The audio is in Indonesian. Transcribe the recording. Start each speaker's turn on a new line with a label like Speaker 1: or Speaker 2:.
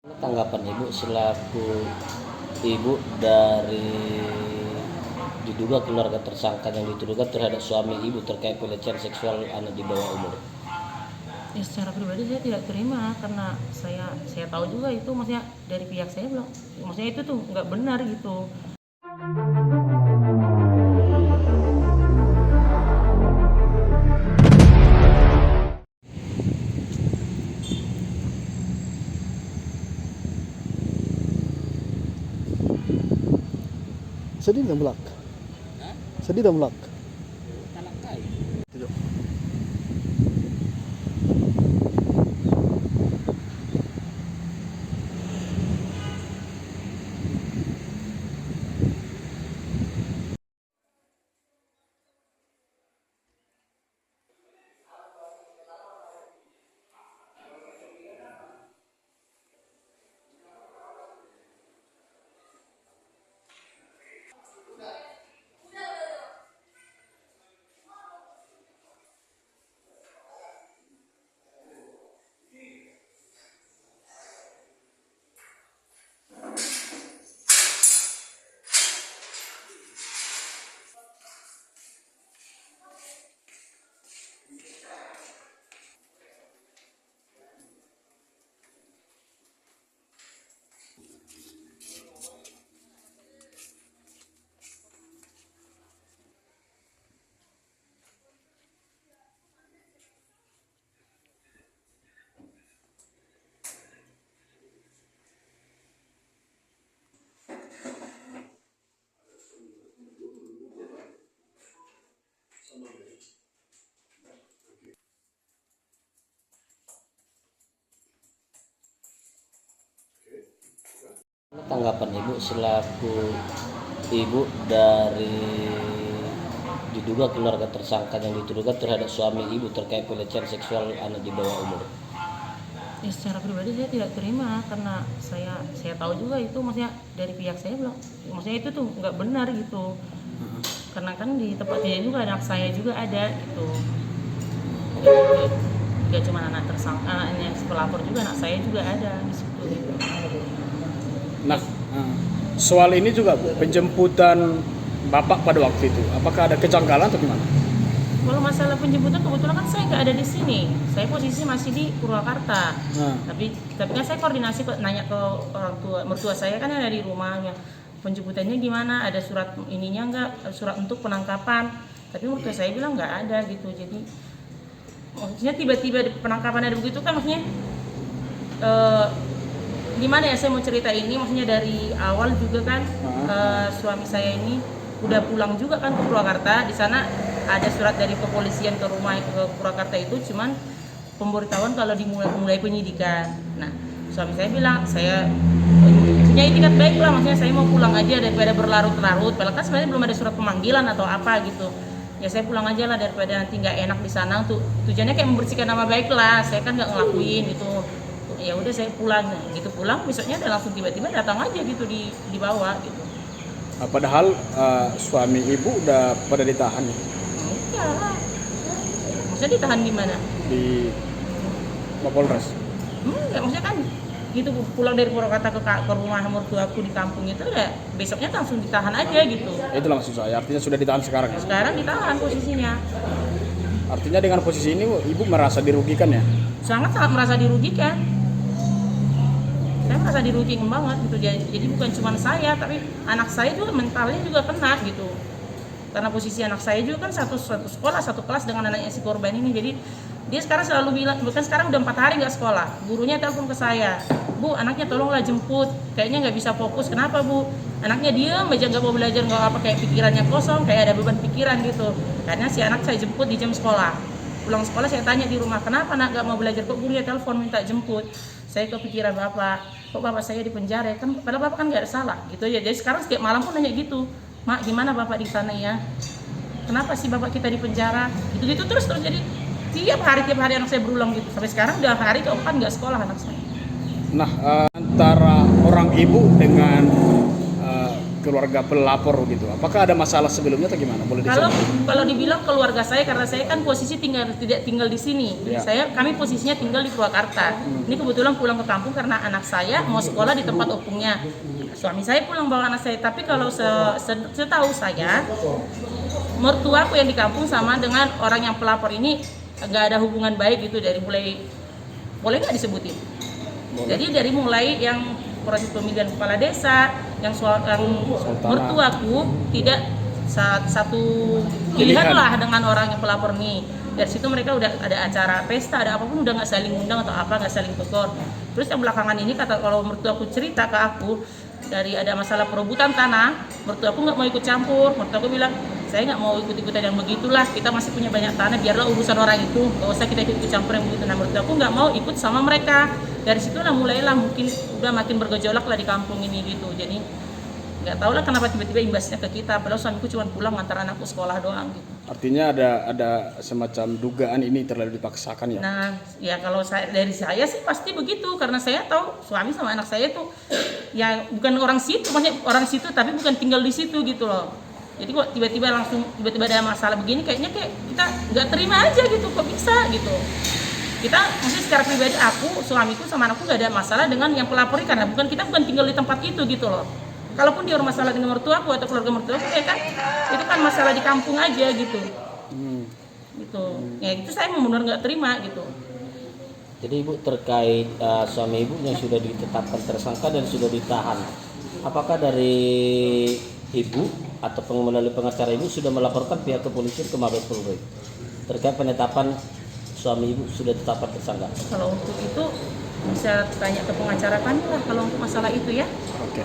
Speaker 1: Tanggapan Ibu selaku ibu dari diduga keluarga tersangka yang dituduhkan terhadap suami Ibu terkait pelecehan seksual anak di bawah umur.
Speaker 2: Ya, secara pribadi saya tidak terima karena saya tahu juga itu maksudnya dari pihak saya bilang maksudnya itu tuh nggak benar gitu.
Speaker 3: Sedih dah belak. Sedih dah belak.
Speaker 1: Tanggapan Ibu selaku ibu dari diduga keluarga tersangka yang dituduhkan terhadap suami Ibu terkait pelecehan seksual anak di bawah umur.
Speaker 2: Ya, secara pribadi saya tidak terima karena saya tahu juga itu maksudnya dari pihak saya bilang maksudnya itu tuh nggak benar gitu. Karena kan di tempat dia juga anak saya juga ada gitu. Gak cuma anak tersangka, anaknya pelapor juga anak saya juga ada di situ gitu.
Speaker 4: Nah, soal ini juga Bu, penjemputan Bapak pada waktu itu, apakah ada kejanggalan atau gimana?
Speaker 2: Kalau masalah penjemputan kebetulan kan saya nggak ada di sini. Saya posisi masih di Purwakarta. Tapi kan saya koordinasi nanya ke orang tua mertua saya kan ada di rumahnya. Penjemputannya gimana? Ada surat ininya nggak? Surat untuk penangkapan. Tapi mertua saya bilang nggak ada gitu. Jadi maksudnya tiba-tiba penangkapan ada begitu kan maksudnya gimana ya saya mau cerita ini maksudnya dari awal juga kan suami saya ini udah pulang juga kan ke Purwakarta. Di sana ada surat dari kepolisian ke rumah ke Purwakarta itu cuman pemberitahuan kalau dimulai penyidikan. Nah, suami saya bilang saya punya itikat baik lah, maksudnya saya mau pulang aja daripada berlarut-larut. Padahal kan sebenarnya belum ada surat pemanggilan atau apa gitu. Ya saya pulang aja lah daripada nanti nggak enak di sana. Untuk tujuannya kayak membersihkan nama baik lah. Saya kan nggak ngelakuin gitu. Ya udah saya pulang. Nah, gitu pulang besoknya udah langsung tiba-tiba datang aja gitu dibawa gitu.
Speaker 4: Padahal suami Ibu udah pada ditahan ya?
Speaker 2: Iya. Maksudnya ditahan di mana?
Speaker 4: Di Mapolres.
Speaker 2: Enggak, maksudnya kan gitu pulang dari Purwakarta ke rumah mertuaku di kampung itu udah besoknya langsung ditahan aja gitu.
Speaker 4: Itulah maksud saya, artinya sudah ditahan sekarang ya?
Speaker 2: Sekarang ditahan posisinya.
Speaker 4: Artinya dengan posisi ini Ibu merasa dirugikan ya?
Speaker 2: Sangat-sangat merasa dirugikan. Saya merasa dirugikan banget gitu. Jadi bukan cuma saya tapi anak saya juga mentalnya juga kena gitu. Karena posisi anak saya juga kan satu sekolah, satu kelas dengan anaknya si korban ini. Jadi dia sekarang selalu bilang, bukan sekarang udah 4 hari nggak sekolah. Gurunya telepon ke saya, Bu, anaknya tolonglah jemput. Kayaknya nggak bisa fokus. Kenapa Bu? Anaknya diam aja nggak mau belajar, nggak apa, kayak pikirannya kosong, kayak ada beban pikiran gitu. Karena si anak saya jemput di jam sekolah. Pulang sekolah saya tanya di rumah, kenapa anak nggak mau belajar? Kok gurunya telepon minta jemput? Saya kepikiran Bapak, kok Bapak saya di penjara? Kan padahal Bapak kan nggak ada salah gitu ya. Jadi sekarang setiap malam pun nanya gitu, Mak, gimana Bapak di sana ya? Kenapa sih Bapak kita di penjara? Gitu-gitu terus jadi tiap hari anak saya berulang gitu. Sampai sekarang udah hari keempat nggak sekolah anak saya.
Speaker 4: Nah, antara orang ibu dengan keluarga pelapor gitu. Apakah ada masalah sebelumnya atau gimana? Boleh
Speaker 2: Kalau
Speaker 4: diceritakan?
Speaker 2: kalau dibilang keluarga saya, karena saya kan posisi tidak tinggal di sini.
Speaker 4: Ya.
Speaker 2: Kami posisinya tinggal di Purwakarta. Ini kebetulan pulang ke kampung karena anak saya mau sekolah di tempat opungnya. Suami saya pulang bawa anak saya. Tapi kalau setahu saya, mertuaku yang di kampung sama dengan orang yang pelapor ini nggak ada hubungan baik gitu dari mulai, boleh nggak disebutin? Jadi dari mulai yang proses pemilihan kepala desa, yang mertuaku tidak satu pilihan lah dengan orang yang pelapor nih. Dari situ mereka udah ada acara pesta, ada apapun udah nggak saling undang atau apa, nggak saling tegur. Terus yang belakangan ini kalau mertuaku cerita ke aku, dari ada masalah perebutan tanah, mertuaku nggak mau ikut campur. Mertuaku bilang, saya nggak mau ikut-ikutan yang begitulah, kita masih punya banyak tanah, biarlah urusan orang itu, nggak usah kita ikut campur yang begitu. Nah, mertuaku nggak mau ikut sama mereka. Dari situlah mulailah mungkin udah makin bergejolak lah di kampung ini gitu. Jadi nggak tahu lah kenapa tiba-tiba imbasnya ke kita, padahal suamiku cuma pulang ngantar anakku sekolah doang gitu.
Speaker 4: Artinya ada semacam dugaan ini terlalu dipaksakan ya?
Speaker 2: Nah, ya kalau dari saya sih pasti begitu, karena saya tahu suami sama anak saya tuh ya bukan orang situ, maksudnya orang situ tapi bukan tinggal di situ gitu loh. Jadi kok tiba-tiba ada masalah begini, kayaknya kayak kita nggak terima aja gitu, kok bisa gitu. Kita maksudnya secara pribadi, aku, suamiku sama anakku nggak ada masalah dengan yang pelapor karena kita bukan tinggal di tempat itu gitu loh. Kalaupun dia masalah dengan mertuaku atau keluarga mertuaku, kan itu kan masalah di kampung aja gitu. Gitu. Ya itu saya benar nggak terima gitu.
Speaker 1: Jadi ibu terkait suami ibu yang sudah ditetapkan tersangka dan sudah ditahan, apakah dari ibu atau melalui pengacara ibu sudah melaporkan pihak kepolisian ke Mabes Polri terkait penetapan suami ibu sudah ditetapkan tersangka?
Speaker 2: Kalau untuk itu bisa tanya ke pengacara kami lah kalau untuk masalah itu ya.
Speaker 4: Oke.